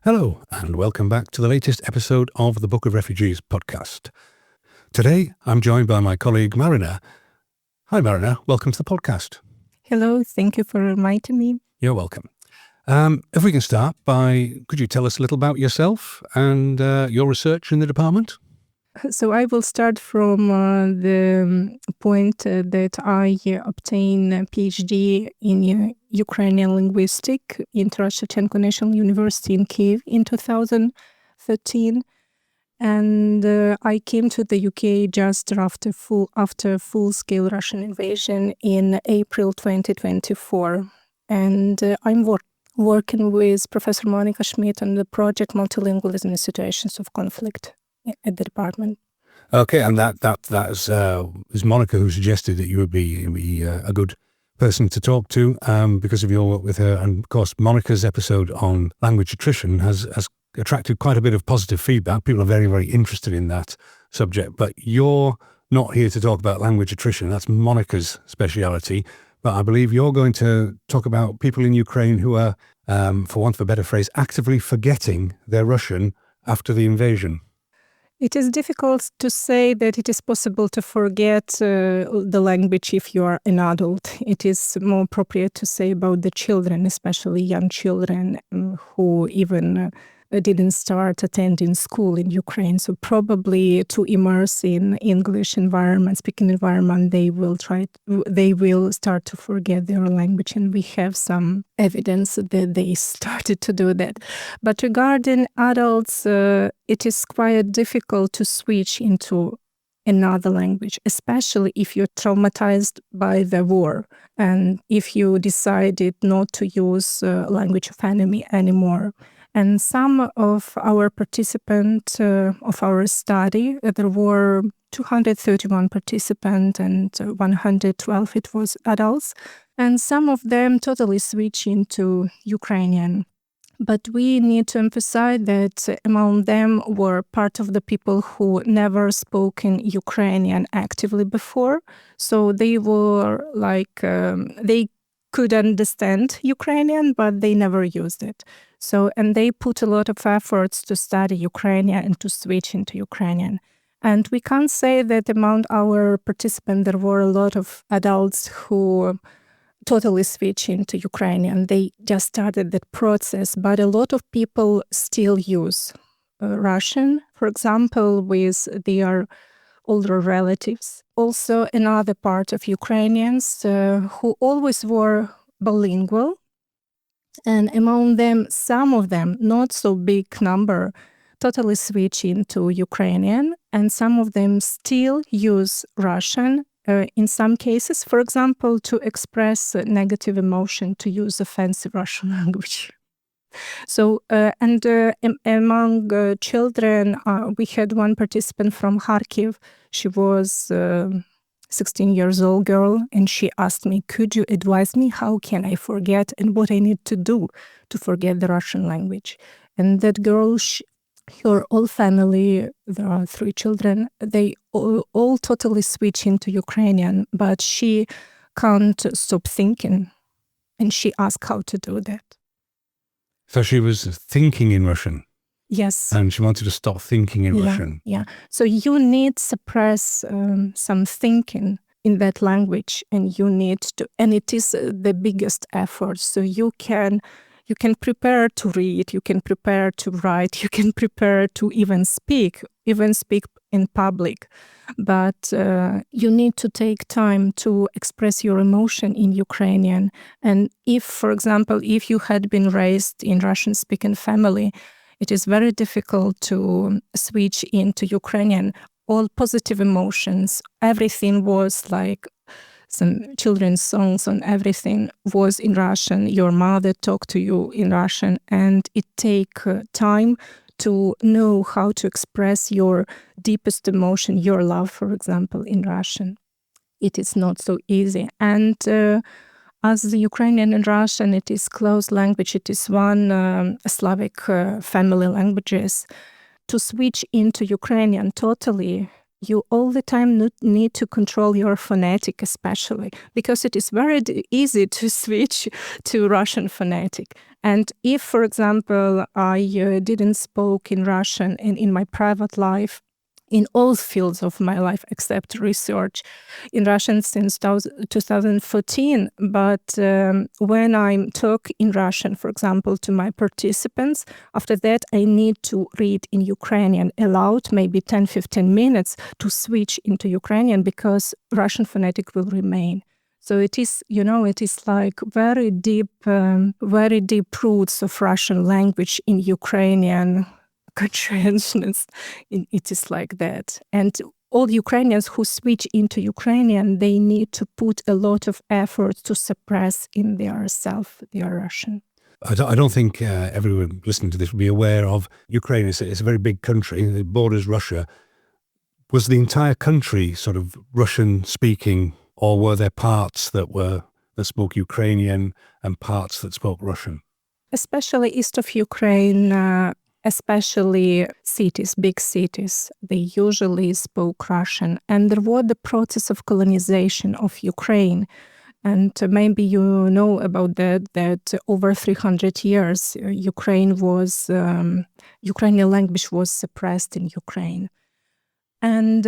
Hello, and welcome back to the latest episode of the Book of Refugees podcast. Today, I'm joined by my colleague Marina. Hi Marina, welcome to the podcast. Hello, thank you for inviting me. You're welcome. If we can start by, could you tell us a little about yourself and your research in the department? So I will start from the point that I obtained a PhD in Ukrainian linguistics in Shevchenko National University in Kyiv in 2013. And I came to the UK just after full-scale Russian invasion in April 2024. And I'm working with Professor Monica Schmidt on the project Multilingualism in Situations of Conflict at the department. Okay, and that is Monica who suggested that you would be a good person to talk to because of your work with her. And of course, Monica's episode on language attrition has attracted quite a bit of positive feedback. People are very, very interested in that subject. But you're not here to talk about language attrition. That's Monica's speciality. But I believe you're going to talk about people in Ukraine who are, for want of a better phrase, actively forgetting their Russian after the invasion. It is difficult to say that it is possible to forget the language if you are an adult. It is more appropriate to say about the children, especially young children who even didn't start attending school in Ukraine. So probably to immerse in English environment, speaking environment, they will start to forget their language, and we have some evidence that they started to do that. But regarding adults, it is quite difficult to switch into another language, especially if you're traumatized by the war and if you decided not to use language of enemy anymore. And some of our participants of our study, there were 231 participants and 112 it was adults, and some of them totally switched into Ukrainian. But we need to emphasize that among them were part of the people who never spoken Ukrainian actively before. So they were like, they could understand Ukrainian, but they never used it. So, and they put a lot of efforts to study Ukrainian and to switch into Ukrainian. And we can't say that among our participants, there were a lot of adults who totally switched into Ukrainian. They just started that process, but a lot of people still use Russian, for example, with their older relatives. Also, another part of Ukrainians who always were bilingual, and among them, some of them, not so big number, totally switch into Ukrainian, and some of them still use Russian in some cases, for example, to express negative emotion, to use offensive Russian language. So, among children, we had one participant from Kharkiv. She was 16 years old girl, and she asked me, could you advise me how can I forget and what I need to do to forget the Russian language? And that girl, her whole family, there are 3 children, they all totally switch into Ukrainian, but she can't stop thinking, and she asked how to do that. So she was thinking in Russian? Yes. And she wanted to stop thinking in Russian? Yeah. So you need to suppress some thinking in that language, and you need to, and it is the biggest effort. So you can prepare to read, you can prepare to write, you can prepare to even speak in public. But you need to take time to express your emotion in Ukrainian. And if, for example, if you had been raised in Russian-speaking family, it is very difficult to switch into Ukrainian. All positive emotions, everything was like some children's songs and everything was in Russian. Your mother talked to you in Russian, and it takes time to know how to express your deepest emotion, your love, for example, in Russian. It is not so easy. And as the Ukrainian and Russian, it is close language. It is one Slavic family languages. To switch into Ukrainian totally, You all the time need to control your phonetic, especially because it is very easy to switch to Russian phonetic. And if, for example, I didn't spoke in Russian in my private life, in all fields of my life except research in Russian since 2014. But when I talk in Russian, for example, to my participants, after that I need to read in Ukrainian aloud, maybe 10-15 minutes to switch into Ukrainian because Russian phonetic will remain. So it is, it is like very deep roots of Russian language in Ukrainian consciousness. It is like that. And all Ukrainians who switch into Ukrainian, they need to put a lot of effort to suppress in their self, their Russian. I don't think everyone listening to this will be aware of Ukraine. It's a very big country. It borders Russia. Was the entire country sort of Russian speaking, or were there parts that spoke Ukrainian and parts that spoke Russian? Especially east of Ukraine, especially cities, big cities, they usually spoke Russian. And there was the process of colonization of Ukraine. And maybe you know about that over 300 years, Ukrainian language was suppressed in Ukraine. And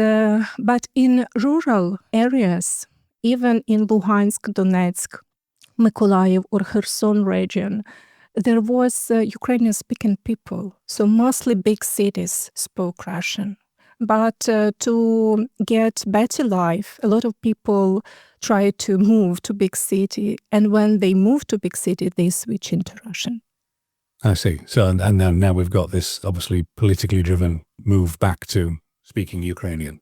but in rural areas, even in Luhansk, Donetsk, Mykolaiv or Kherson region, there was Ukrainian-speaking people. So mostly big cities spoke Russian. But to get better life, a lot of people try to move to big city. And when they move to big city, they switch into Russian. I see. So, and now we've got this obviously politically driven move back to speaking Ukrainian.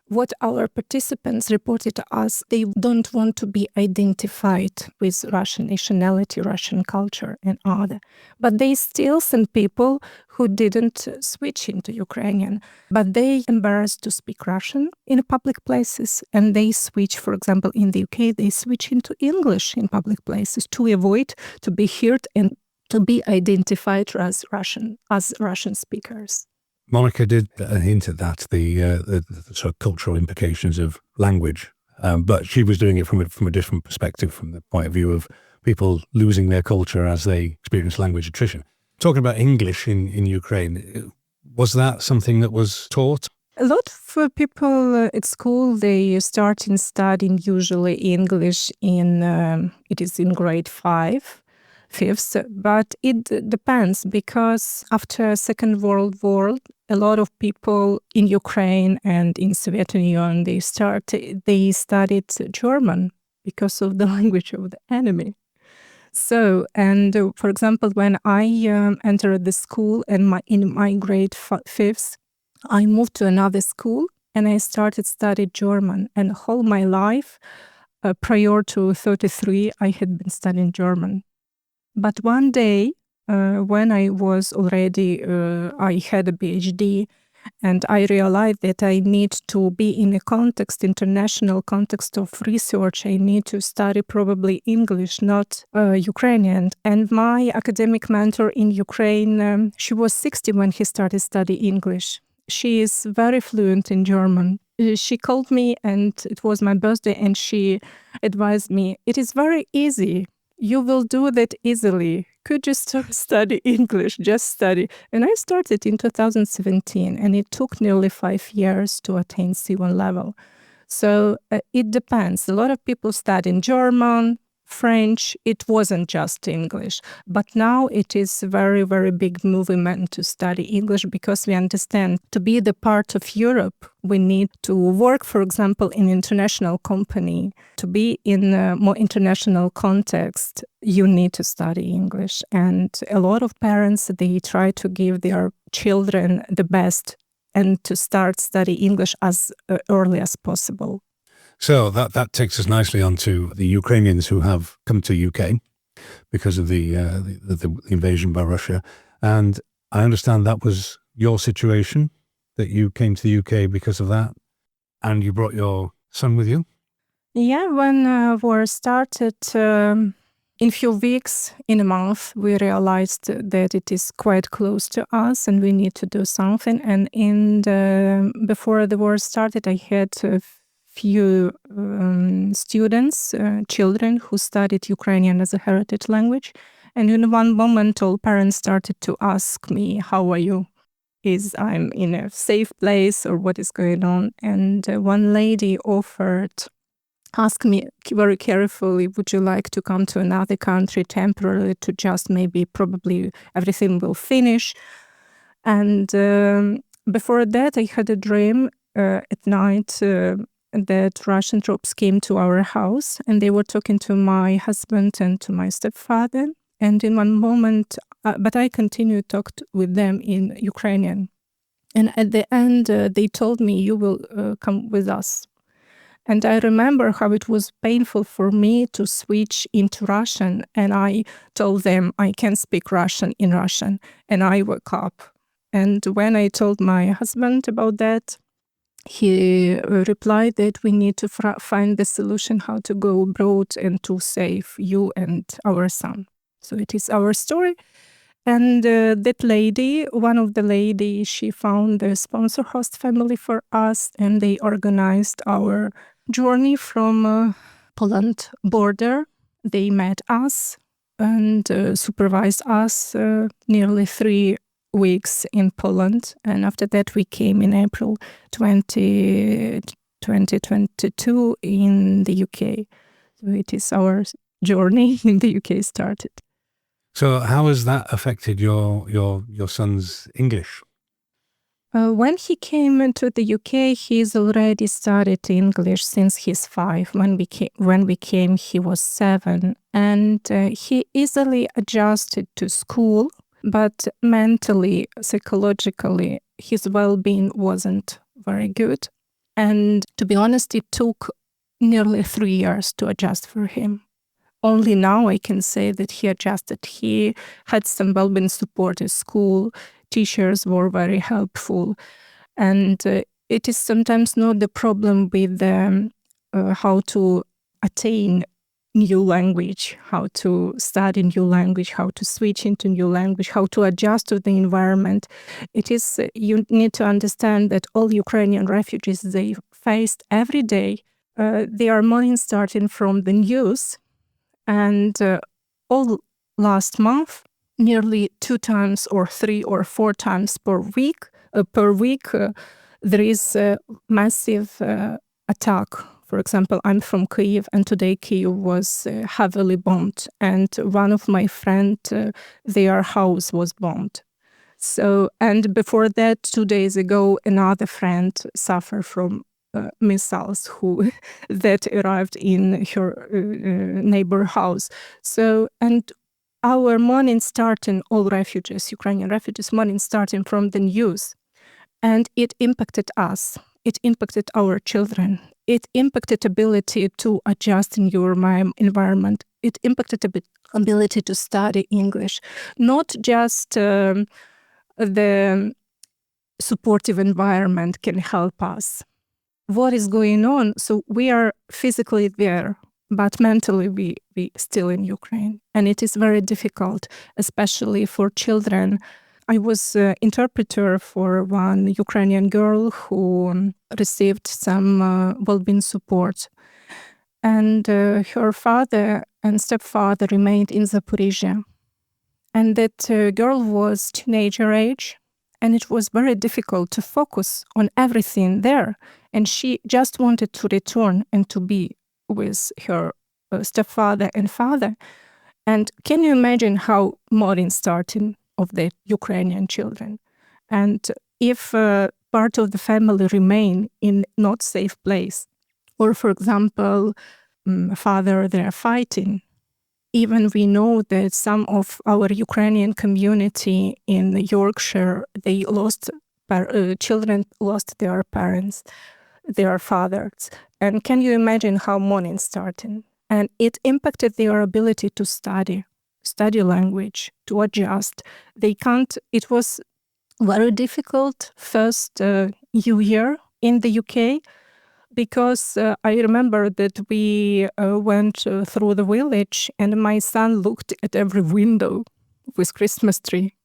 What our participants reported to us, they don't want to be identified with Russian nationality, Russian culture and other. But they still some people who didn't switch into Ukrainian, but they embarrassed to speak Russian in public places. And they switch, for example, in the UK, they switch into English in public places to avoid to be heard and to be identified as Russian speakers. Monica did hint at that, the sort of cultural implications of language, but she was doing it from a different perspective, from the point of view of people losing their culture as they experience language attrition. Talking about English in Ukraine, was that something that was taught? A lot of people at school, they start in studying usually English it is in grade 5. Fifth, but it depends because after Second World War, a lot of people in Ukraine and in Soviet Union, they studied German because of the language of the enemy. So, and for example, when I entered the school and in my grade 5th, I moved to another school and I started studying German. And whole my life, prior to 33, I had been studying German. But one day, when I was already, I had a PhD, and I realized that I need to be in a international context of research. I need to study probably English, not Ukrainian. And my academic mentor in Ukraine, she was 60 when he started studying English. She is very fluent in German. She called me, and it was my birthday, and she advised me, it is very easy. You will do that easily. Could you study English? Just study. And I started in 2017, and it took nearly 5 years to attain C1 level. So it depends. A lot of people study German, French. It wasn't just English. But now it is a very, very big movement to study English because we understand to be the part of Europe, we need to work, for example, in international company. To be in a more international context, you need to study English. And a lot of parents, they try to give their children the best and to start study English as early as possible. So that takes us nicely onto the Ukrainians who have come to UK because of the invasion by Russia. And I understand that was your situation, that you came to the UK because of that, and you brought your son with you? Yeah, when war started, in few weeks, in a month, we realized that it is quite close to us and we need to do something. And before the war started, I had a few students, children who studied Ukrainian as a heritage language. And in one moment, all parents started to ask me, how are you? Is I'm in a safe place or what is going on? And one lady asked me very carefully, would you like to come to another country temporarily to just probably everything will finish? And before that, I had a dream at night that Russian troops came to our house and they were talking to my husband and to my stepfather. And in one moment, but I continued to talk with them in Ukrainian. And at the end, they told me, you will come with us. And I remember how it was painful for me to switch into Russian. And I told them I can't speak Russian in Russian. And I woke up. And when I told my husband about that, he replied that we need to find the solution how to go abroad and to save you and our son. So it is our story. And that lady, one of the ladies, she found a sponsor host family for us, and they organized our journey from Poland border. They met us and supervised us nearly 3 weeks in Poland. And after that, we came in April 2022 in the UK. So it is our journey in the UK started. So how has that affected your son's English? When he came into the UK, he's already studied English since he's 5. When we came, he was 7. And he easily adjusted to school, but mentally, psychologically, his well-being wasn't very good. And to be honest, it took nearly 3 years to adjust for him. Only now I can say that he adjusted. He had some well-being support at school. Teachers were very helpful. And it is sometimes not the problem with how to attain new language, how to study new language, how to switch into new language, how to adjust to the environment. It is, you need to understand that all Ukrainian refugees, they faced every day, they are morning starting from the news. And all last month, nearly 2 times or 3 or 4 times per week, there is a massive attack. For example, I'm from Kyiv, and today Kyiv was heavily bombed. And one of my friends, their house was bombed. So, and before that, 2 days ago, another friend suffered from missiles that arrived in her neighbor house. So, and our morning starting, all refugees, Ukrainian refugees, morning starting from the news. And it impacted us. It impacted our children. It impacted ability to adjust in your environment. It impacted ability to study English. Not just the supportive environment can help us. What is going on? So we are physically there, but mentally we still in Ukraine. And it is very difficult, especially for children. I was an interpreter for one Ukrainian girl who received some well-being support. And her father and stepfather remained in Zaporizhia. And that girl was teenager age. And it was very difficult to focus on everything there. And she just wanted to return and to be with her stepfather and father. And can you imagine how morning starting of the Ukrainian children? And if part of the family remain in not safe place, or for example, father, they're fighting. Even we know that some of our Ukrainian community in Yorkshire, they lost, children lost their parents, their fathers. And can you imagine how morning starting? And it impacted their ability to study language, to adjust. They can't, it was very difficult first new year in the UK, because I remember that we went through the village and my son looked at every window with Christmas tree.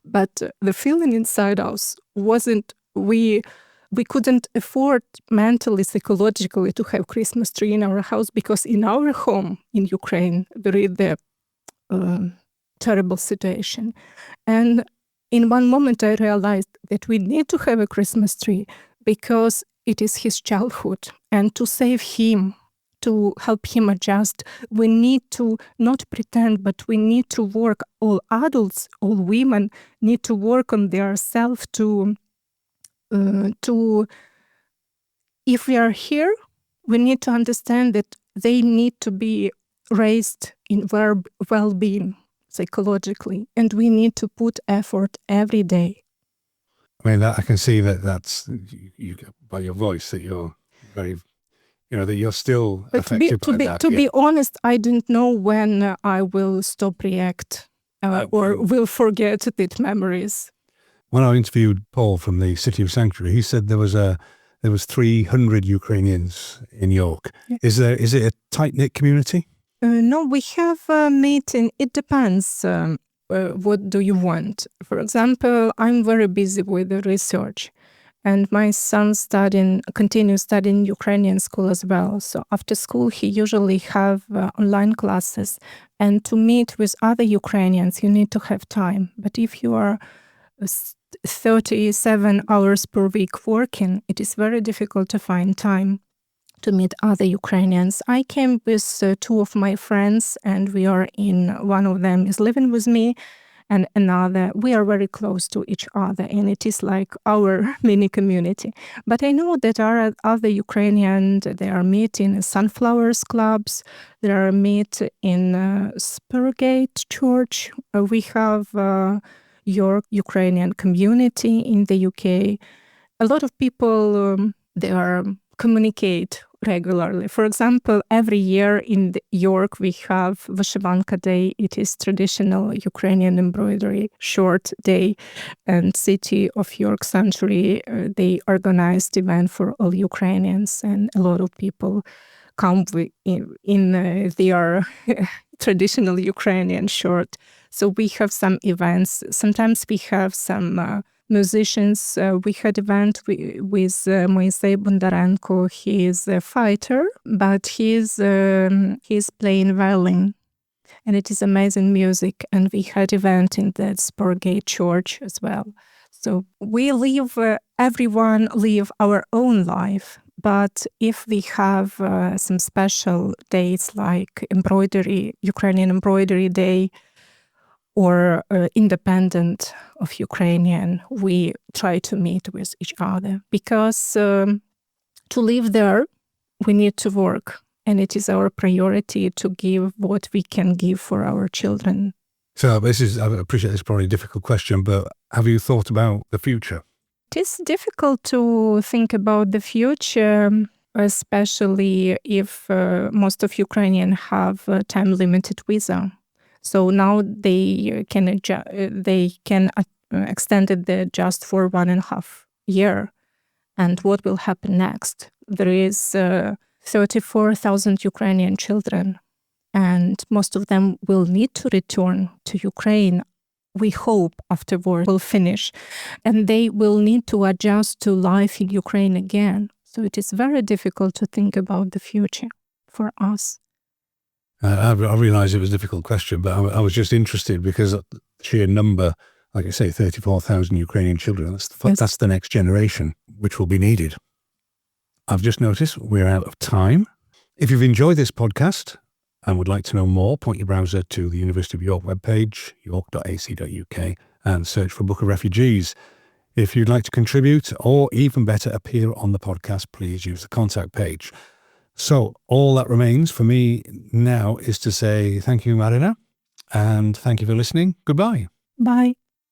But the feeling inside us wasn't, we couldn't afford mentally, psychologically to have Christmas tree in our house, because in our home in Ukraine, there is the terrible situation. And in one moment I realized that we need to have a Christmas tree because it is his childhood. And to save him, to help him adjust, we need to not pretend, but we need to work. All adults, all women need to work on their self to if we are here, we need to understand that they need to be raised in well-being psychologically, and we need to put effort every day. I mean, I can see that's you by your voice that you're very, that you're still affected by that. To be honest, I didn't know when I will stop react or will forget the memories. When I interviewed Paul from the City of Sanctuary, he said there was 300 Ukrainians in York. Yeah. Is it a tight-knit community? No, we have a meeting. It depends. What do you want? For example, I'm very busy with the research, and my son continues studying Ukrainian school as well. So after school, he usually have online classes. And to meet with other Ukrainians, you need to have time. But if you are 37 hours per week working, it is very difficult to find time to meet other Ukrainians. I came with two of my friends, and one of them is living with me, and another, we are very close to each other, and it is like our mini community. But I know that there are other Ukrainians, they are meeting in sunflowers clubs, they are meet in Spurgate Church. We have York Ukrainian community in the UK. A lot of people, they are communicate regularly. For example, every year in York we have Vyshivanka Day. It is traditional Ukrainian embroidery short day, and City of York Sanctuary, they organized event for all Ukrainians, and a lot of people come in their traditional Ukrainian shirt. So we have some events. Sometimes we have some musicians. We had event with Moisei Bondarenko. He is a fighter, but he's playing violin, and it is amazing music. And we had event in the Spurgate Church as well. So we everyone live our own life. But if we have some special days like Ukrainian Embroidery Day, or independent of Ukrainian, we try to meet with each other. Because to live there, we need to work. And it is our priority to give what we can give for our children. So I appreciate this is probably a difficult question, but have you thought about the future? It is difficult to think about the future, especially if most of Ukrainians have a time-limited visa. So now they can extend it just for 1.5 years. And what will happen next? There is 34,000 Ukrainian children, and most of them will need to return to Ukraine. We hope after war will finish, and they will need to adjust to life in Ukraine again. So it is very difficult to think about the future for us. I realize it was a difficult question, but I was just interested because the sheer number, like I say, 34,000 Ukrainian children, that's the next generation, which will be needed. I've just noticed we're out of time. If you've enjoyed this podcast and would like to know more, point your browser to the University of York webpage, york.ac.uk, and search for Book of Refugees. If you'd like to contribute, or even better, appear on the podcast, please use the contact page. So all that remains for me now is to say thank you, Marina, and thank you for listening. Goodbye. Bye.